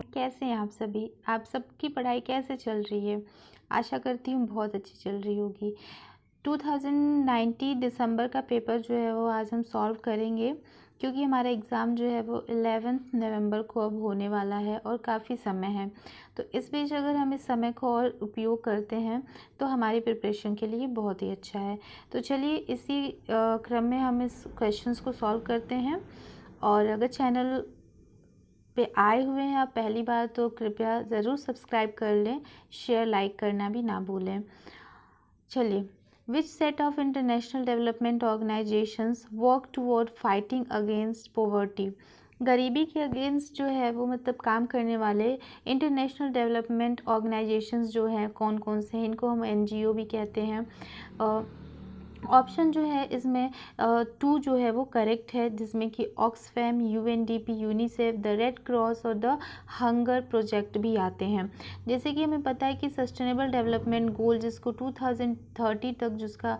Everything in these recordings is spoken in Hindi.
कैसे हैं आप सभी? आप सबकी पढ़ाई कैसे चल रही है? आशा करती हूँ बहुत अच्छी चल रही होगी। 2019 दिसंबर का पेपर जो है वो आज हम सॉल्व करेंगे, क्योंकि हमारा एग्ज़ाम जो है वो 11 नवंबर को अब होने वाला है और काफ़ी समय है। तो इस बीच अगर हम इस समय को और उपयोग करते हैं तो हमारी प्रिपरेशन के लिए बहुत ही अच्छा है। तो चलिए इसी क्रम में हम इस क्वेश्चंस को सॉल्व करते हैं। और अगर चैनल पे आए हुए हैं आप पहली बार तो कृपया ज़रूर सब्सक्राइब कर लें, शेयर लाइक करना भी ना भूलें। चलिए, which set of international development organisations work toward fighting against poverty. गरीबी के अगेंस्ट जो है वो मतलब काम करने वाले इंटरनेशनल डेवलपमेंट ऑर्गेनाइजेशंस जो हैं कौन कौन से हैं, इनको हम NGO भी कहते हैं। ऑप्शन जो है इसमें 2 जो है वो करेक्ट है, जिसमें कि Oxfam, UNDP, UNICEF, the red cross और द हंगर प्रोजेक्ट भी आते हैं। जैसे कि हमें पता है कि सस्टेनेबल डेवलपमेंट गोल जिसको 2030 तक जिसका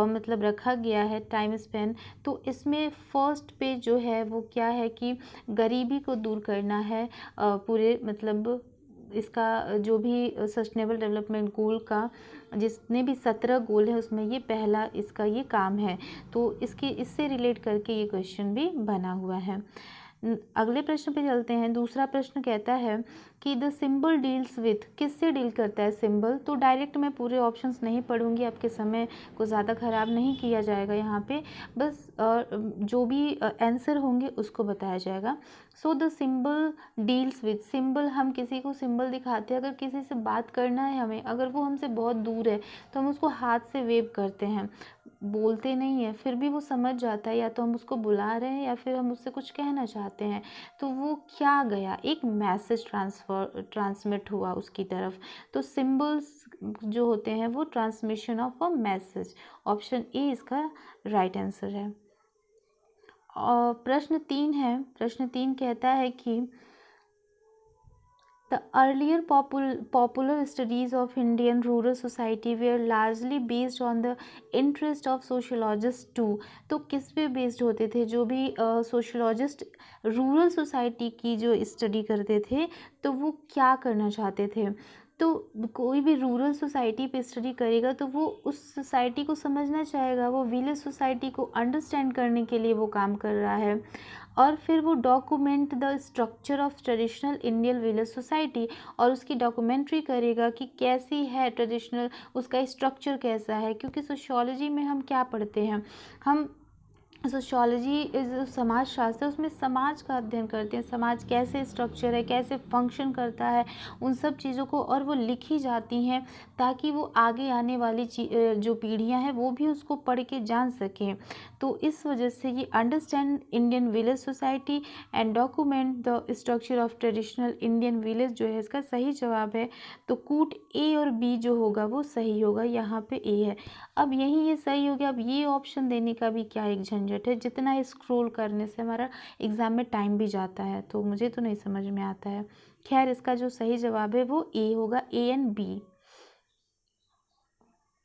मतलब रखा गया है टाइम स्पेन, तो इसमें फर्स्ट पे जो है वो क्या है कि गरीबी को दूर करना है। पूरे मतलब इसका जो भी सस्टेनेबल डेवलपमेंट गोल का जितने भी 17 गोल है उसमें ये पहला इसका ये काम है। तो इससे रिलेट करके ये क्वेश्चन भी बना हुआ है। अगले प्रश्न पे चलते हैं। दूसरा प्रश्न कहता है कि द सिंबल डील्स विथ, किससे डील करता है सिंबल। तो डायरेक्ट मैं पूरे ऑप्शंस नहीं पढ़ूंगी, आपके समय को ज़्यादा ख़राब नहीं किया जाएगा यहाँ पे, बस जो भी आंसर होंगे उसको बताया जाएगा। So the symbol deals with, symbol हम किसी को सिंबल दिखाते हैं, अगर किसी से बात करना है हमें, अगर वो हमसे बहुत दूर है तो हम उसको हाथ से वेव करते हैं, बोलते नहीं है, फिर भी वो समझ जाता है, या तो हम उसको बुला रहे हैं या फिर हम उससे कुछ कहना चाहते हैं। तो वो क्या गया, एक मैसेज ट्रांसमिट हुआ उसकी तरफ। तो सिंबल्स जो होते हैं वो transmission of a message. Option A इसका राइट आंसर है। और प्रश्न 3 है। प्रश्न 3 कहता है कि The earlier popular studies of Indian rural society were largely based on the interest of sociologists too। तो किस पे बेस्ड होते थे जो भी सोशोलॉजिस्ट रूरल सोसाइटी की जो स्टडी करते थे, तो वो क्या करना चाहते थे। तो कोई भी रूरल सोसाइटी पे स्टडी करेगा तो वो उस सोसाइटी को समझना चाहेगा, वो विलेज सोसाइटी को अंडरस्टैंड करने के लिए वो काम कर रहा है। और फिर वो document the structure of traditional Indian village society, और उसकी डॉक्यूमेंट्री करेगा कि कैसी है ट्रेडिशनल, उसका स्ट्रक्चर कैसा है। क्योंकि सोशियोलॉजी में हम क्या पढ़ते हैं, हम सोशियोलॉजी जो समाज शास्त्र है उसमें समाज का अध्ययन करते हैं, समाज कैसे स्ट्रक्चर है, कैसे फंक्शन करता है, उन सब चीज़ों को, और वो लिखी जाती हैं ताकि वो आगे आने वाली जो पीढ़ियां हैं वो भी उसको पढ़ के जान सकें। तो इस वजह से ये understand Indian village society and document the structure of traditional Indian village जो है इसका सही जवाब है। तो कूट ए और बी जो होगा वो सही होगा, यहाँ पे ए है। अब यही ये सही हो गया। अब ये ऑप्शन देने का भी क्या एक झंझट है, जितना स्क्रॉल करने से हमारा एग्ज़ाम में टाइम भी जाता है, तो मुझे तो नहीं समझ में आता है। खैर इसका जो सही जवाब है वो ए होगा, ए एंड बी।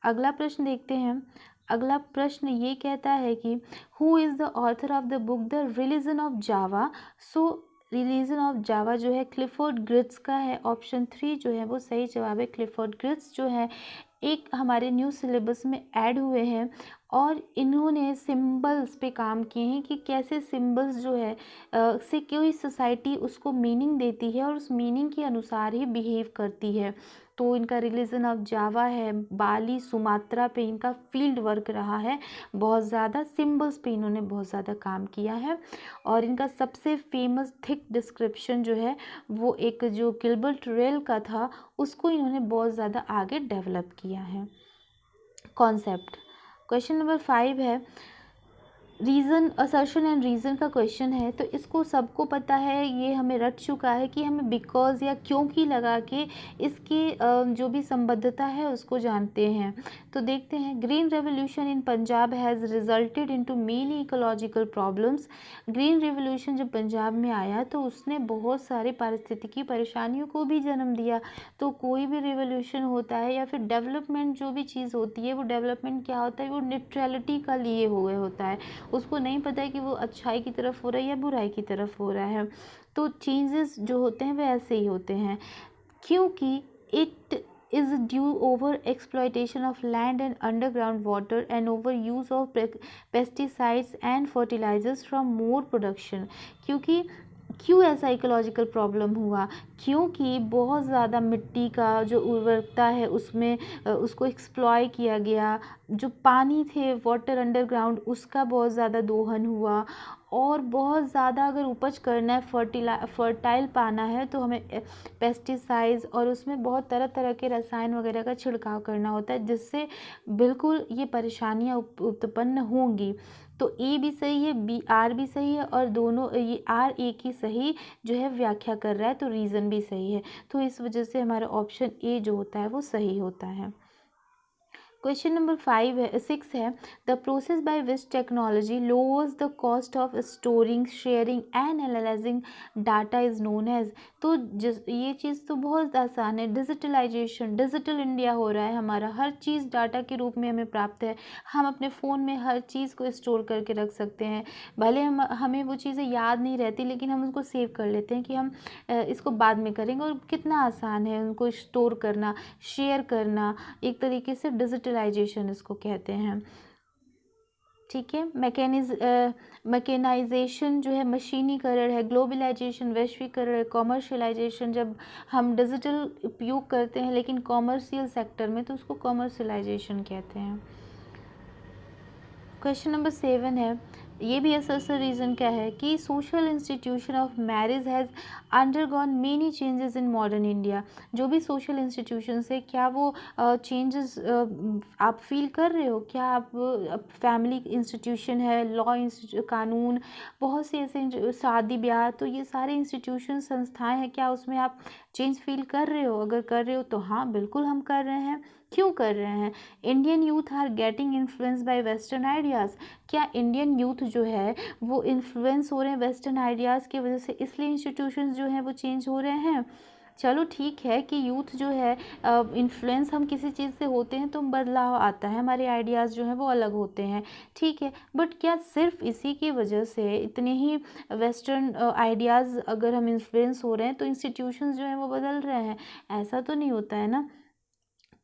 अगला प्रश्न देखते हैं। अगला प्रश्न ये कहता है कि who is the author of the book the religion of Java. So religion of Java जो है क्लिफोर्ड ग्रिट्स का है। ऑप्शन 3 जो है वो सही जवाब है। क्लिफोर्ड ग्रिट्स जो है एक हमारे न्यू सिलेबस में ऐड हुए हैं, और इन्होंने सिंबल्स पे काम किए हैं कि कैसे सिंबल्स जो है से कोई सोसाइटी उसको मीनिंग देती है और उस मीनिंग के अनुसार ही बिहेव करती है। तो इनका रिलीजन ऑफ जावा है, बाली सुमात्रा पे इनका फील्ड वर्क रहा है, बहुत ज़्यादा सिंबल्स पे इन्होंने बहुत ज़्यादा काम किया है। और इनका सबसे फेमस थिक डिस्क्रिप्शन जो है वो एक जो गिलबर्ट रेल का था, उसको इन्होंने बहुत ज़्यादा आगे डेवलप किया है कॉन्सेप्ट। क्वेश्चन नंबर 5 है, रीज़न असर्शन एंड रीज़न का क्वेश्चन है। तो इसको सबको पता है, ये हमें रट चुका है कि हमें बिकॉज या क्योंकि लगा के इसकी जो भी संबद्धता है उसको जानते हैं। तो देखते हैं। Green revolution in Punjab has resulted into many ecological problems. Green revolution जब पंजाब में आया तो उसने बहुत सारे पारिस्थितिकी परेशानियों को भी जन्म दिया। तो कोई भी रिवोल्यूशन होता है या फिर डेवलपमेंट जो भी चीज़ होती है, वो डेवलपमेंट क्या होता है, वो न्यूट्रलिटी का लिए हुए होता है। उसको नहीं पता है कि वो अच्छाई की तरफ हो रहा है या बुराई की तरफ हो रहा है। तो चेंजेस जो होते हैं वे ऐसे ही होते हैं, क्योंकि it is due over exploitation of land and underground water and over use of pesticides and fertilizers from more production। क्योंकि क्यों ऐसा इकोलॉजिकल प्रॉब्लम हुआ, क्योंकि बहुत ज़्यादा मिट्टी का जो उर्वरकता है उसमें उसको एक्सप्लॉय किया गया, जो पानी थे वाटर अंडरग्राउंड उसका बहुत ज़्यादा दोहन हुआ, और बहुत ज़्यादा अगर उपज करना है फर्टाइल पाना है तो हमें पेस्टिसाइड्स और उसमें बहुत तरह तरह के रसायन वगैरह का छिड़काव करना होता है, जिससे बिल्कुल ये परेशानियाँ उत्पन्न होंगी। तो ए भी सही है, बी आर भी सही है, और दोनों ये आर ए की सही जो है व्याख्या कर रहा है, तो रीज़न भी सही है। तो इस वजह से हमारा ऑप्शन ए जो होता है वो सही होता है। क्वेश्चन नंबर 6 है, the process by which technology lowers the cost of storing, sharing and analysing data is known as. तो ये चीज़ तो बहुत आसान है, डिजिटलाइजेशन, डिजिटल इंडिया हो रहा है हमारा, हर चीज़ डाटा के रूप में हमें प्राप्त है, हम अपने फ़ोन में हर चीज़ को स्टोर करके रख सकते हैं, भले हमें वो चीज़ें याद नहीं रहती लेकिन हम उसको सेव कर लेते हैं कि हम इसको बाद में करेंगे, और कितना आसान है उनको स्टोर करना, शेयर करना, एक तरीके से डिजिटलाइजेशन इसको कहते हैं। ठीक है, मैकेनाइजेशन जो है मशीनीकरण है, ग्लोबलाइजेशन वैश्वीकरण है, कॉमर्शियलाइजेशन जब हम डिजिटल उपयोग करते हैं लेकिन कॉमर्शियल सेक्टर में तो उसको कॉमर्शियलाइजेशन कहते हैं। क्वेश्चन नंबर 7 है, ये भी ऐसा रीज़न क्या है कि social institution of marriage has undergone many changes in modern India. जो भी सोशल इंस्टीट्यूशंस है क्या वो चेंजेस आप फील कर रहे हो, क्या आप फैमिली इंस्टीट्यूशन है, लॉ कानून, बहुत से ऐसे शादी ब्याह, तो ये सारे इंस्टीट्यूशन संस्थाएं हैं, क्या उसमें आप चेंज फील कर रहे हो? अगर कर रहे हो तो हाँ बिल्कुल हम कर रहे हैं। क्यों कर रहे हैं? Indian youth are getting influence by western ideas. क्या इंडियन यूथ जो है वो इन्फ्लुएंस हो रहे हैं वेस्टर्न आइडियाज़ की वजह से, इसलिए इंस्टीट्यूशंस जो हैं वो चेंज हो रहे हैं? चलो ठीक है कि यूथ जो है इन्फ्लुएंस हम किसी चीज़ से होते हैं तो बदलाव आता है, हमारे आइडियाज़ जो हैं वो अलग होते हैं, ठीक है, बट क्या सिर्फ इसी की वजह से इतने ही वेस्टर्न आइडियाज़ अगर हम इन्फ्लुएंस हो रहे हैं तो इंस्टीट्यूशंस जो हैं वो बदल रहे हैं? ऐसा तो नहीं होता है ना।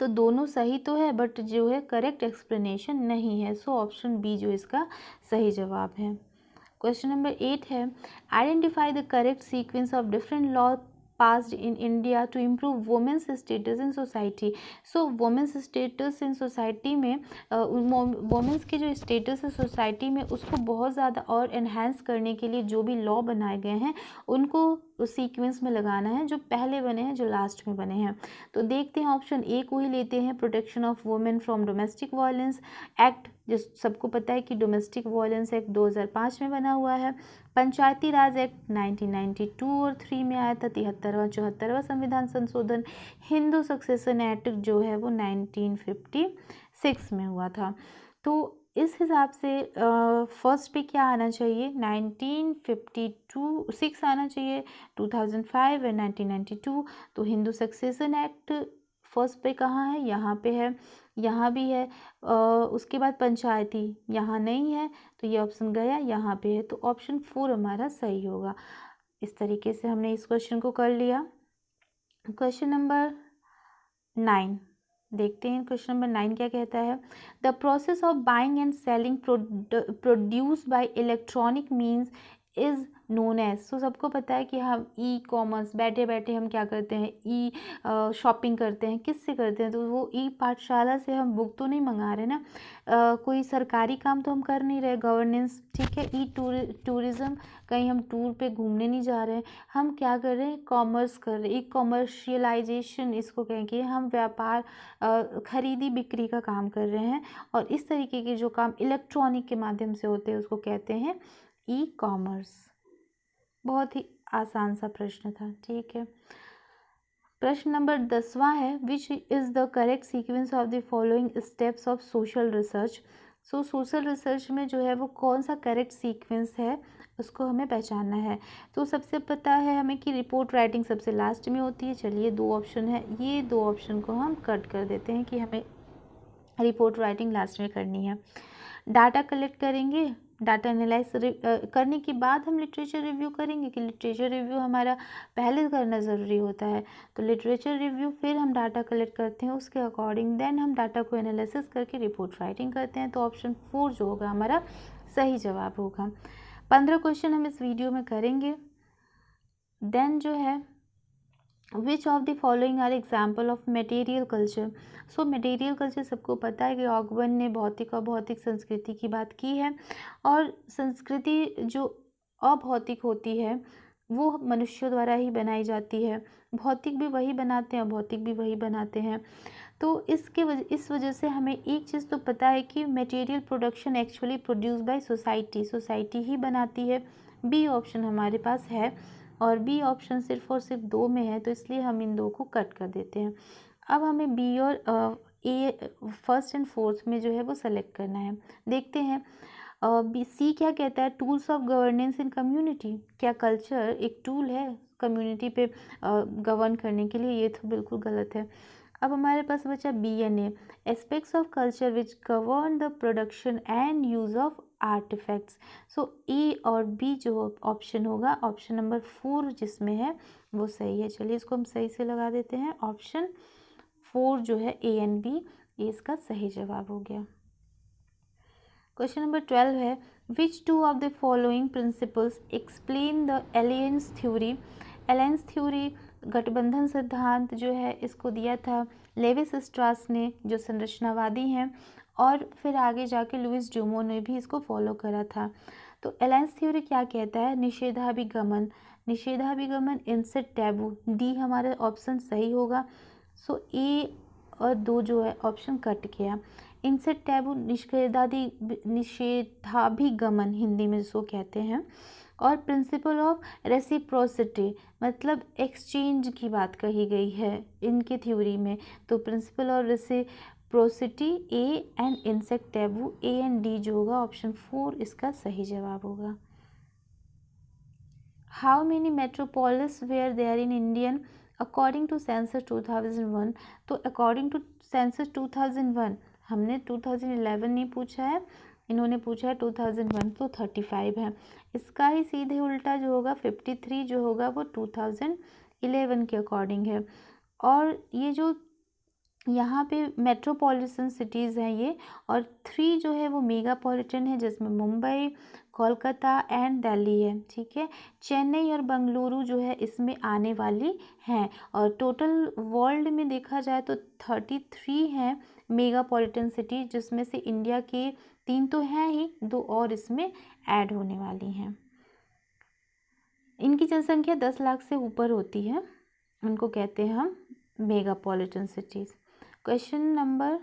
तो दोनों सही तो है बट जो है करेक्ट एक्सप्लेनेशन नहीं है, सो ऑप्शन बी जो इसका सही जवाब है। क्वेश्चन नंबर 8 है, identify the correct sequence of different law passed in India to improve women's status in society। so women's status in society में women's के जो status है society में उसको बहुत ज़्यादा और enhance करने के लिए जो भी law बनाए गए हैं उनको उस सीक्वेंस में लगाना है, जो पहले बने हैं जो लास्ट में बने हैं। तो देखते हैं ऑप्शन ए को ही लेते हैं, protection of women from domestic violence act, जिस सबको पता है कि डोमेस्टिक वायलेंस एक्ट 2005 में बना हुआ है। पंचायती राज एक्ट 1992 और 3 में आया था, 73वां 74वां संविधान संशोधन। हिंदू सक्सेशन एक्ट जो है वो 1956 में हुआ था। तो इस हिसाब से फर्स्ट पे क्या आना चाहिए, 1952 आना चाहिए, 2005 और 1992। तो हिंदू सक्सेशन एक्ट फर्स्ट पे कहाँ है, यहाँ पे है, यहाँ भी है। उसके बाद पंचायती यहाँ नहीं है तो ये ऑप्शन गया, यहाँ पे है, तो ऑप्शन 4 हमारा सही होगा। इस तरीके से हमने इस क्वेश्चन को कर लिया। क्वेश्चन नंबर 9 देखते हैं, क्वेश्चन नंबर 9 क्या कहता है, the process of buying and selling produce by electronic means is known as. So सबको पता है कि हम ई कॉमर्स बैठे बैठे हम क्या करते हैं, ई शॉपिंग करते हैं, किससे करते हैं, तो वो ई पाठशाला से हम बुक तो नहीं मंगा रहे ना, कोई सरकारी काम तो हम कर नहीं रहे, गवर्नेंस, ठीक है, ई टूरिज़्म, कहीं हम टूर पे घूमने नहीं जा रहे हैं, हम क्या कर रहे हैं, कॉमर्स कर रहे हैं, ई कॉमर्शियलाइजेशन इसको कहेंगे, हम व्यापार खरीदी बिक्री का काम कर रहे हैं, और इस तरीके के जो काम इलेक्ट्रॉनिक के माध्यम से होते हैं उसको कहते हैं ई कॉमर्स। बहुत ही आसान सा प्रश्न था, ठीक है। प्रश्न नंबर 10वां है, which is the correct sequence of the following steps of social research. So social research में जो है वो कौन सा करेक्ट सीक्वेंस है उसको हमें पहचानना है। तो सबसे पता है हमें कि रिपोर्ट राइटिंग सबसे लास्ट में होती है। चलिए 2 ऑप्शन है, ये 2 ऑप्शन को हम कट कर देते हैं कि हमें रिपोर्ट राइटिंग लास्ट में करनी है। डाटा कलेक्ट करेंगे डाटा एनालाइज करने के बाद हम लिटरेचर रिव्यू करेंगे कि लिटरेचर रिव्यू हमारा पहले करना ज़रूरी होता है। तो लिटरेचर रिव्यू फिर हम डाटा कलेक्ट करते हैं, उसके अकॉर्डिंग देन हम डाटा को एनालिसिस करके रिपोर्ट राइटिंग करते हैं। तो ऑप्शन 4 जो होगा हमारा सही जवाब होगा। 15 क्वेश्चन हम इस वीडियो में करेंगे। देन जो है which of the following are example of material culture. So material culture सबको पता है कि ऑगबर्न ने भौतिक और भौतिक संस्कृति की बात की है, और संस्कृति जो अभौतिक होती है वो मनुष्यों द्वारा ही बनाई जाती है। भौतिक भी वही बनाते हैं और भौतिक भी वही बनाते हैं। तो इस वजह से हमें एक चीज़ तो पता है कि material production actually produce by society ही बनाती है। बी ऑप्शन हमारे पास है, और बी ऑप्शन सिर्फ और सिर्फ 2 में है, तो इसलिए हम इन 2 को कट कर देते हैं। अब हमें बी और ए फर्स्ट एंड फोर्थ में जो है वो सेलेक्ट करना है। देखते हैं बी सी क्या कहता है, tools of governance in community. क्या कल्चर एक टूल है कम्युनिटी पे गवर्न करने के लिए? ये तो बिल्कुल गलत है। अब हमारे पास बचा B an aspects of culture which govern the production and use of artefacts. So A और बी जो ऑप्शन होगा, ऑप्शन नंबर 4 जिसमें है वो सही है। चलिए इसको हम सही से लगा देते हैं। ऑप्शन 4 जो है ए एंड बी, ये इसका सही जवाब हो गया। क्वेश्चन नंबर 12 है which two of the following principles explain the alliance theory. Alliance theory गठबंधन सिद्धांत जो है इसको दिया था लेविस स्ट्रास ने, जो संरचनावादी हैं, और फिर आगे जाके लुइस ड्यूमो ने भी इसको फॉलो करा था। तो एलायंस थ्योरी क्या कहता है, निषेधाभिगमन इनसेट टैबू। डी हमारा ऑप्शन सही होगा। सो ए और 2 जो है ऑप्शन कट गया। इनसेट टैबू निषेधाभिगमन हिंदी में जिसको कहते हैं, और प्रिंसिपल ऑफ रेसिप्रोसिटी मतलब एक्सचेंज की बात कही गई है इनके थ्योरी में। तो principle of reciprocity A and incest taboo, A and D जो होगा ऑप्शन 4 इसका सही जवाब होगा। How many metropolis where there in Indian according to census 2001। तो अकॉर्डिंग टू सेंसस 2001, हमने 2011 नहीं पूछा है, इन्होंने पूछा है 2001, तो 35 है। इसका ही सीधे उल्टा जो होगा 53 जो होगा वो 2011 के अकॉर्डिंग है। और ये जो यहाँ पे मेट्रोपॉलिटन सिटीज़ हैं ये, और 3 जो है वो मेगापॉलिटन है जिसमें मुंबई, कोलकाता एंड दिल्ली है। ठीक है, चेन्नई और बेंगलुरु जो है इसमें आने वाली हैं। और टोटल वर्ल्ड में देखा जाए तो 33 हैं मेगापॉलिटन सिटी, जिसमें से इंडिया के 3 तो हैं ही, 2 और इसमें ऐड होने वाली हैं। इनकी जनसंख्या 10 लाख से ऊपर होती है, उनको कहते हैं हम megapolitan cities. Question number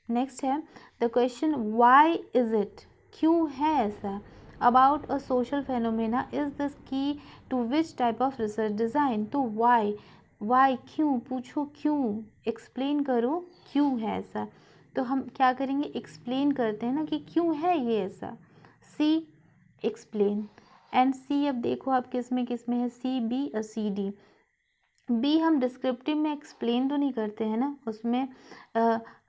next है the question why is it, क्यों है ऐसा, about a social phenomena is this key to which type of research design. तो वाई क्यों, पूछो क्यों, एक्सप्लेन करो क्यों है ऐसा। तो हम क्या करेंगे, एक्सप्लेन करते हैं ना कि क्यों है ये ऐसा। सी एक्सप्लेन एंड सी, अब देखो आप किस में है, सी बी और सी डी। बी हम डिस्क्रिप्टिव में एक्सप्लेन तो नहीं करते हैं ना, उसमें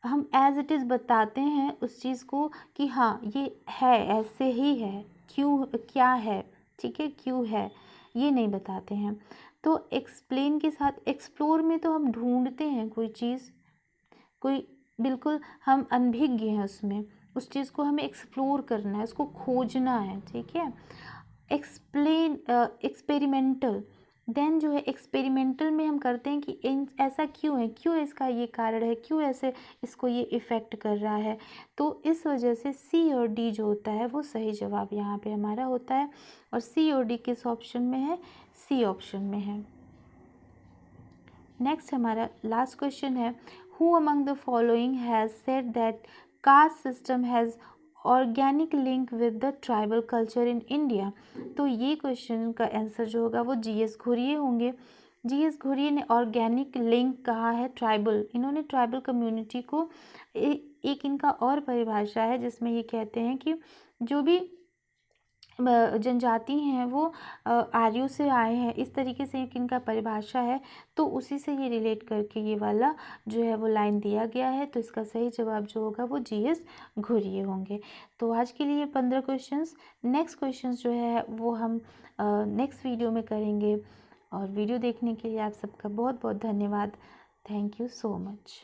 हम एज इट इज़ बताते हैं उस चीज़ को कि हाँ ये है, ऐसे ही है, क्यों क्या है, ठीक है, क्यों है, ये नहीं बताते हैं। तो एक्सप्लेन के साथ एक्सप्लोर में तो हम ढूंढते हैं कोई चीज़, कोई बिल्कुल हम अनभिज्ञ हैं उसमें, उस चीज़ को हमें एक्सप्लोर करना है, उसको खोजना है। ठीक है, एक्सप्लेन एक्सपेरिमेंटल, देन जो है एक्सपेरिमेंटल में हम करते हैं कि ऐसा क्यों है, क्यों इसका ये कारण है, क्यों ऐसे इसको ये इफ़ेक्ट कर रहा है। तो इस वजह से सी और डी जो होता है वो सही जवाब यहाँ पे हमारा होता है। और सी और डी किस ऑप्शन में है, सी ऑप्शन में है। नेक्स्ट हमारा लास्ट क्वेश्चन है who among the following has said that caste system has organic link with the tribal culture in India. तो ये क्वेश्चन का आंसर जो होगा वो जी.एस. घुरिये होंगे। जी.एस. घुरिये ने ऑर्गेनिक लिंक कहा है ट्राइबल, इन्होंने ट्राइबल कम्युनिटी को एक इनका और परिभाषा है जिसमें ये कहते हैं कि जो भी जनजाति हैं वो आर्यों से आए हैं, इस तरीके से एक इनका परिभाषा है। तो उसी से ये रिलेट करके ये वाला जो है वो लाइन दिया गया है। तो इसका सही जवाब जो होगा वो जीएस घुरिए होंगे। तो आज के लिए 15 क्वेश्चंस। नेक्स्ट क्वेश्चंस जो है वो हम नेक्स्ट वीडियो में करेंगे। और वीडियो देखने के लिए आप सबका बहुत बहुत धन्यवाद। Thank you so much.